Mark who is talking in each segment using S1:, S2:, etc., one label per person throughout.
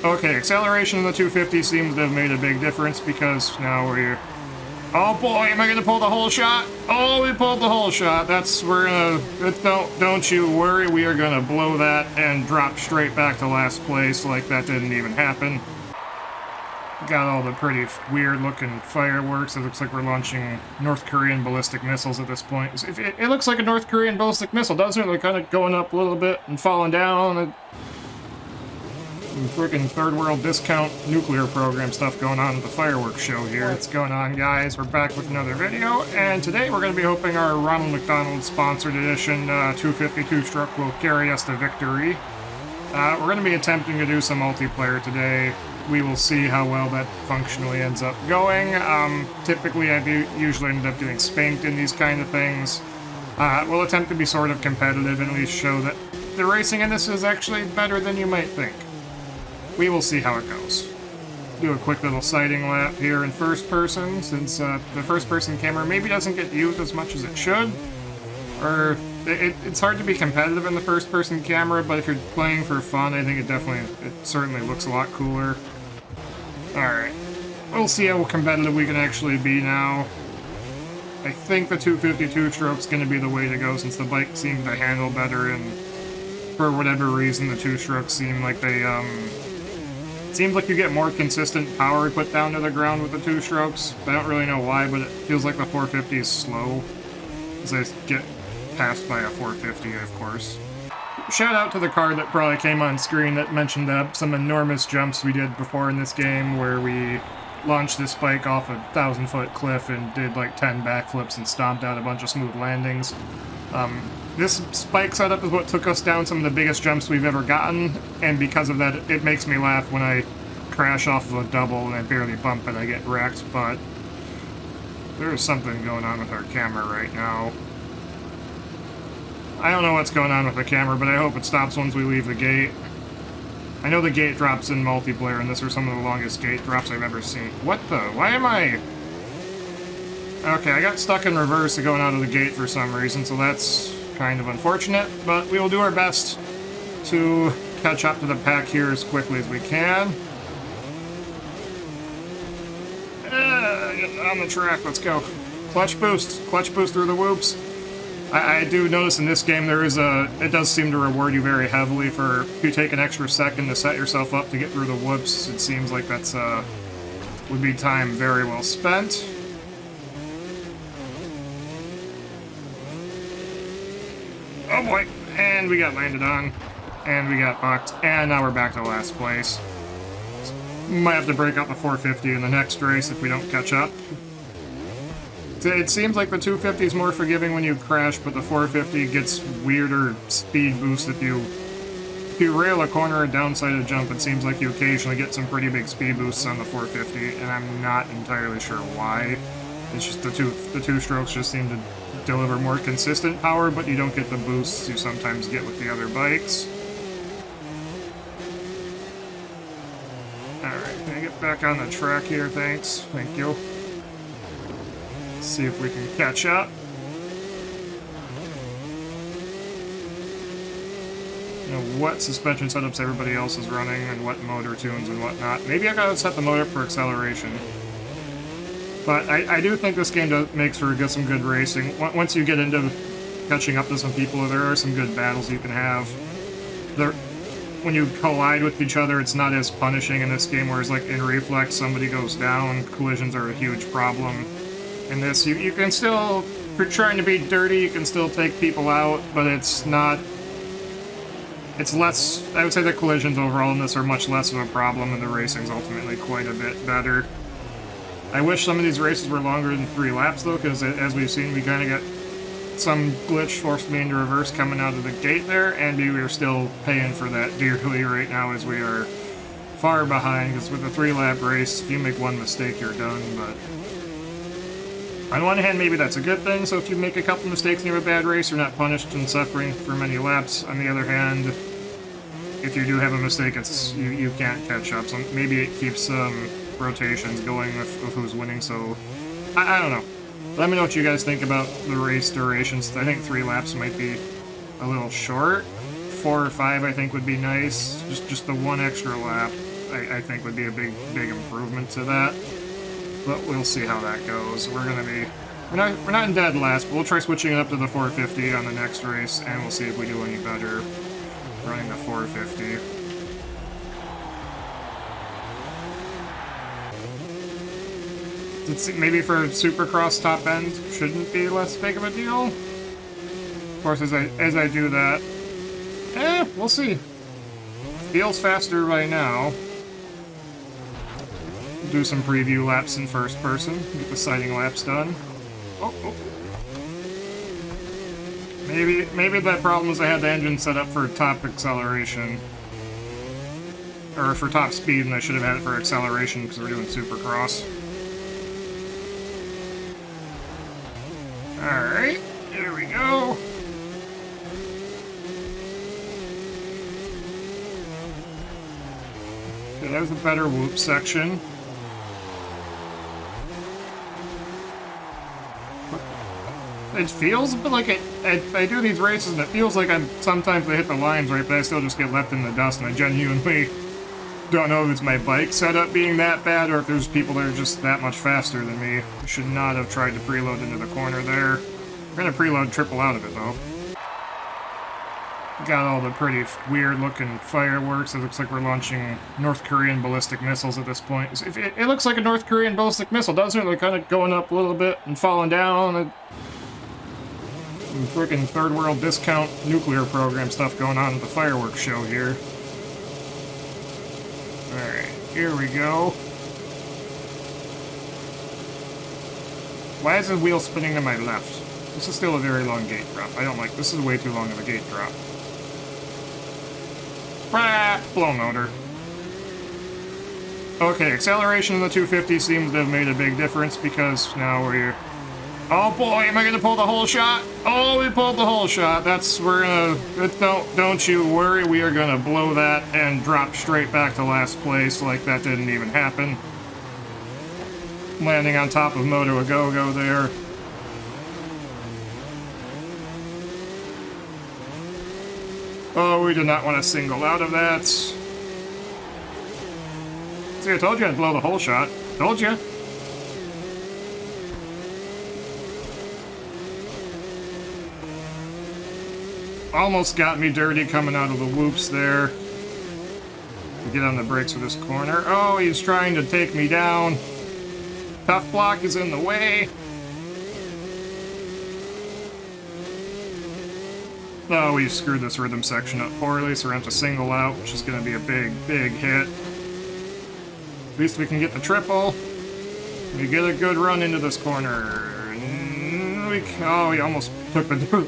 S1: Okay, acceleration in the 250 seems to have made a big difference because now we're... Oh boy, am I gonna pull the whole shot? Oh, we pulled the whole shot. We're gonna, don't you worry, we are gonna blow that and drop straight back to last place like that didn't even happen. Got all the pretty weird looking fireworks. It looks like we're launching North Korean ballistic missiles at this point. It looks like a North Korean ballistic missile, doesn't it? They're kind of going up a little bit and falling down. Freaking third world discount nuclear program stuff going on at the fireworks show here. What's going on, guys? We're back with another video, and today we're going to be hoping our Ronald McDonald sponsored edition 252 stroke will carry us to victory. We're going to be attempting to do some multiplayer today. We will see how well that functionally ends up going. Typically I usually end up getting spanked in these kind of things. We'll attempt to be sort of competitive and at least show that the racing in this is actually better than you might think. We will see how it goes. Do a quick little sighting lap here in first person, since the first person camera maybe doesn't get used as much as it should. Or, it's hard to be competitive in the first person camera, but if you're playing for fun, I think it certainly looks a lot cooler. Alright. We'll see how competitive we can actually be now. I think the 252 stroke's gonna be the way to go, since the bike seems to handle better, and for whatever reason the two strokes seem like they, seems like you get more consistent power put down to the ground with the two strokes. I don't really know why, but it feels like the 450 is slow as I get passed by a 450, of course. Shout out to the card that probably came on screen that mentioned some enormous jumps we did before in this game where we launched this bike off a 1,000-foot cliff and did like 10 backflips and stomped out a bunch of smooth landings. This spike setup is what took us down some of the biggest jumps we've ever gotten, and because of that, it makes me laugh when I crash off of a double and I barely bump and I get wrecked, but there's something going on with our camera right now. I don't know what's going on with the camera, but I hope it stops once we leave the gate. I know the gate drops in multiplayer, and this are some of the longest gate drops I've ever seen. What the? Why am I... Okay, I got stuck in reverse going out of the gate for some reason, so that's kind of unfortunate, but we will do our best to catch up to the pack here as quickly as we can. Get on the track, let's go. Clutch boost through the whoops. I do notice in this game it does seem to reward you very heavily for if you take an extra second to set yourself up to get through the whoops. It seems like that's would be time very well spent. Oh boy, and we got landed on, and we got bucked, and now we're back to last place. Might have to break out the 450 in the next race if we don't catch up. It seems like the 250 is more forgiving when you crash, but the 450 gets weirder speed boost if you rail a corner or downside a jump. It seems like you occasionally get some pretty big speed boosts on the 450, and I'm not entirely sure why. It's just the two strokes just seem to deliver more consistent power, but you don't get the boosts you sometimes get with the other bikes. Alright, can I get back on the track here? Thanks. Thank you. Let's see if we can catch up. You know what suspension setups everybody else is running and what motor tunes and whatnot. Maybe I gotta set the motor for acceleration. But I do think this game makes for some good racing. Once you get into catching up to some people, there are some good battles you can have. When you collide with each other, it's not as punishing in this game, whereas like in Reflex, somebody goes down, collisions are a huge problem. In this, you can still, if you're trying to be dirty, you can still take people out, but it's not... It's less... I would say the collisions overall in this are much less of a problem, and the racing's ultimately quite a bit better. I wish some of these races were longer than 3 laps, though, because as we've seen, we kind of got some glitch forced me into reverse coming out of the gate there, and we are still paying for that dearly right now as we are far behind, because with a 3-lap race, if you make one mistake, you're done, but... On one hand, maybe that's a good thing, so if you make a couple mistakes and you have a bad race, you're not punished and suffering for many laps. On the other hand, if you do have a mistake, you can't catch up, so maybe it keeps rotations going with who's winning, so I don't know. Let me know what you guys think about the race durations. I think 3 laps might be a little short. 4 or 5 I think would be nice. Just the one extra lap. I think would be a big improvement to that. But we'll see how that goes. We're not in dead last, but we'll try switching it up to the 450 on the next race, and we'll see if we do any better running the 450. Maybe for Supercross top end shouldn't be less big of a deal. Of course, as I do that, we'll see. Feels faster right now. Do some preview laps in first person. Get the sighting laps done. Oh. Maybe that problem is I had the engine set up for top acceleration. Or for top speed, and I should have had it for acceleration because we're doing Supercross. Alright, here we go. Okay, that was a better whoop section. It feels a bit like I do these races and it feels like sometimes I hit the lines right, but I still just get left in the dust, and I genuinely don't know if it's my bike setup being that bad or if there's people that are just that much faster than me. I should not have tried to preload into the corner there. We're gonna preload triple out of it though. Got all the pretty weird looking fireworks. It looks like we're launching North Korean ballistic missiles at this point. It looks like a North Korean ballistic missile, doesn't it? Like kind of going up a little bit and falling down. Freaking third world discount nuclear program stuff going on at the fireworks show here. Alright, here we go. Why is the wheel spinning to my left? This is still a very long gate drop. I don't like this. Is way too long of a gate drop. Blow motor. Okay, acceleration in the 250 seems to have made a big difference because now we're... Oh boy, am I gonna pull the whole shot? Oh, we pulled the whole shot. Don't you worry, we are gonna blow that and drop straight back to last place like that didn't even happen. Landing on top of Moto A Go-Go there. Oh, we did not want to single out of that. See, I told you I'd blow the whole shot. Told you. Almost got me dirty coming out of the whoops there. Get on the brakes for this corner. Oh, he's trying to take me down. Tough block is in the way. Oh, we screwed this rhythm section up poorly, so we're going to have to single out, which is going to be a big hit. At least we can get the triple. We get a good run into this corner. Oh, he almost took the...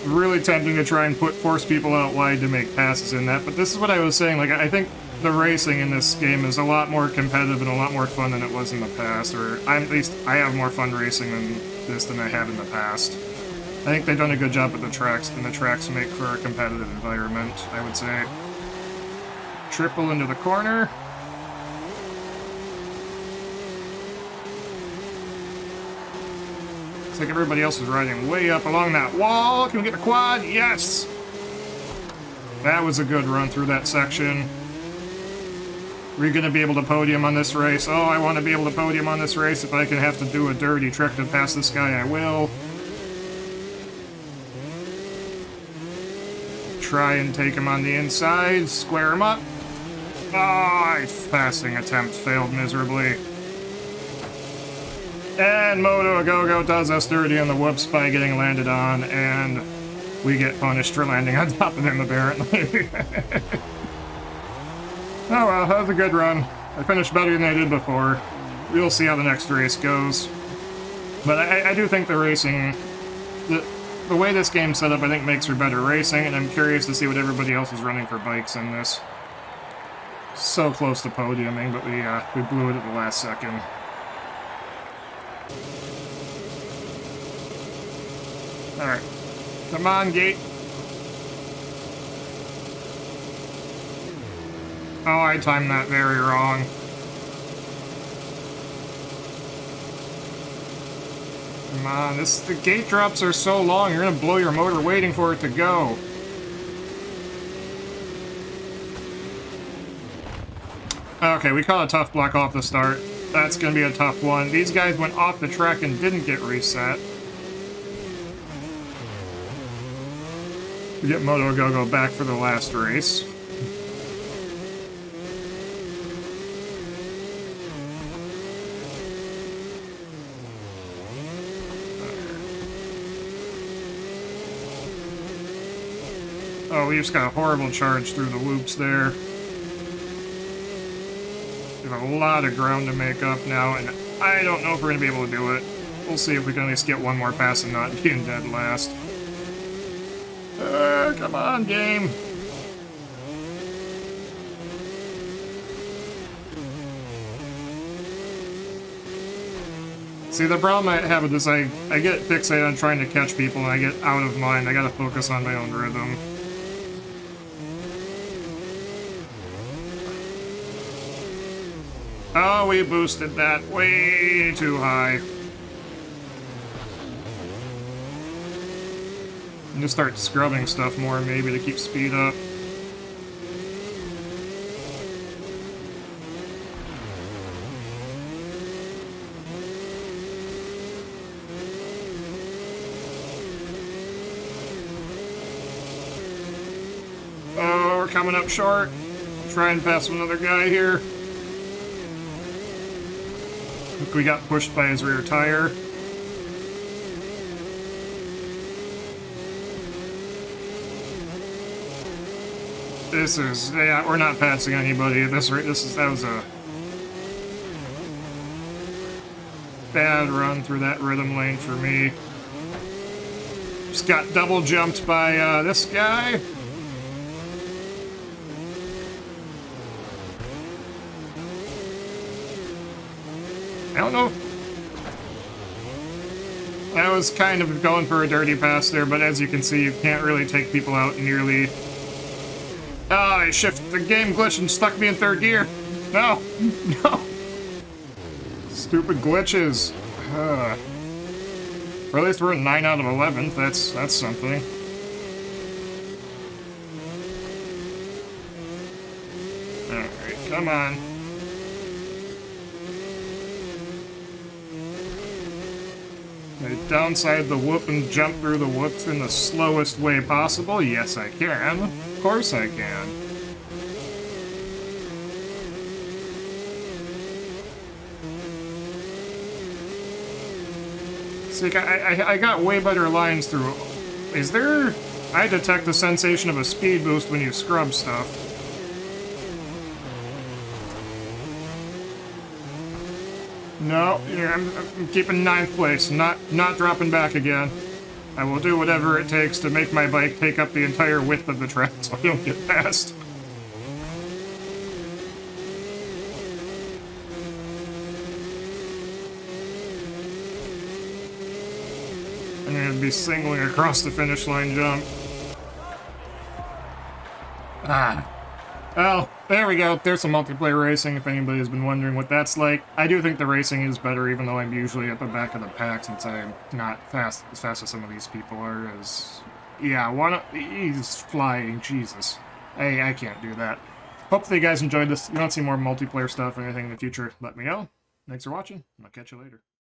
S1: Really tempting to try and force people out wide to make passes in that, but this is what I was saying, like, I think the racing in this game is a lot more competitive and a lot more fun than it was in the past, or at least I have more fun racing than I have in the past. I think they've done a good job with the tracks, and the tracks make for a competitive environment, I would say. Triple into the corner. Looks like everybody else is riding way up along that wall. Can we get the quad? Yes! That was a good run through that section. Are we going to be able to podium on this race? Oh, I want to be able to podium on this race. If I can have to do a dirty trick to pass this guy, I will. Try and take him on the inside. Square him up. Ah, passing attempt failed miserably. And Moto A Go-Go does us dirty on the whoops by getting landed on, and we get punished for landing on top of him, apparently. Oh well, that was a good run. I finished better than I did before. We'll see how the next race goes. But I do think the racing... The way this game's set up, I think, makes for better racing, and I'm curious to see what everybody else is running for bikes in this. So close to podiuming, but we blew it at the last second. Alright. Come on, gate. Oh, I timed that very wrong. Come on, the gate drops are so long, you're gonna blow your motor waiting for it to go. Okay, we caught a tough block off the start. That's going to be a tough one. These guys went off the track and didn't get reset. We get Moto Go-Go back for the last race. Oh, we just got a horrible charge through the loops there. We have a lot of ground to make up now, and I don't know if we're going to be able to do it. We'll see if we can at least get one more pass and not being dead last. Come on, game. See, the problem I have with this, I get fixated on trying to catch people, and I get out of mind. I gotta focus on my own rhythm. Oh, we boosted that way too high. I'm gonna start scrubbing stuff more, maybe, to keep speed up. Oh, we're coming up short. Try and pass another guy here. Look, we got pushed by his rear tire. This is, yeah, we're not passing anybody at this rate. That was a bad run through that rhythm lane for me. Just got double jumped by this guy. I don't know. I was kind of going for a dirty pass there, but as you can see, you can't really take people out nearly. Oh, the game glitched and stuck me in third gear. No, no. Stupid glitches. Or at least we're at 9 out of 11. That's something. Alright, come on. I downside the whoop and jump through the whoops in the slowest way possible. Yes, I can. Of course I can. See, I got way better lines through. Is there... I detect the sensation of a speed boost when you scrub stuff. No, yeah, I'm keeping 9th place, not dropping back again. I will do whatever it takes to make my bike take up the entire width of the track so I don't get past. I'm gonna be singling across the finish line jump. Ah. Well, there we go. There's some multiplayer racing, if anybody has been wondering what that's like. I do think the racing is better, even though I'm usually at the back of the pack, since I'm not as fast as some of these people are. Yeah, he's flying, Jesus. I can't do that. Hopefully you guys enjoyed this. If you want to see more multiplayer stuff or anything in the future, let me know. Thanks for watching, and I'll catch you later.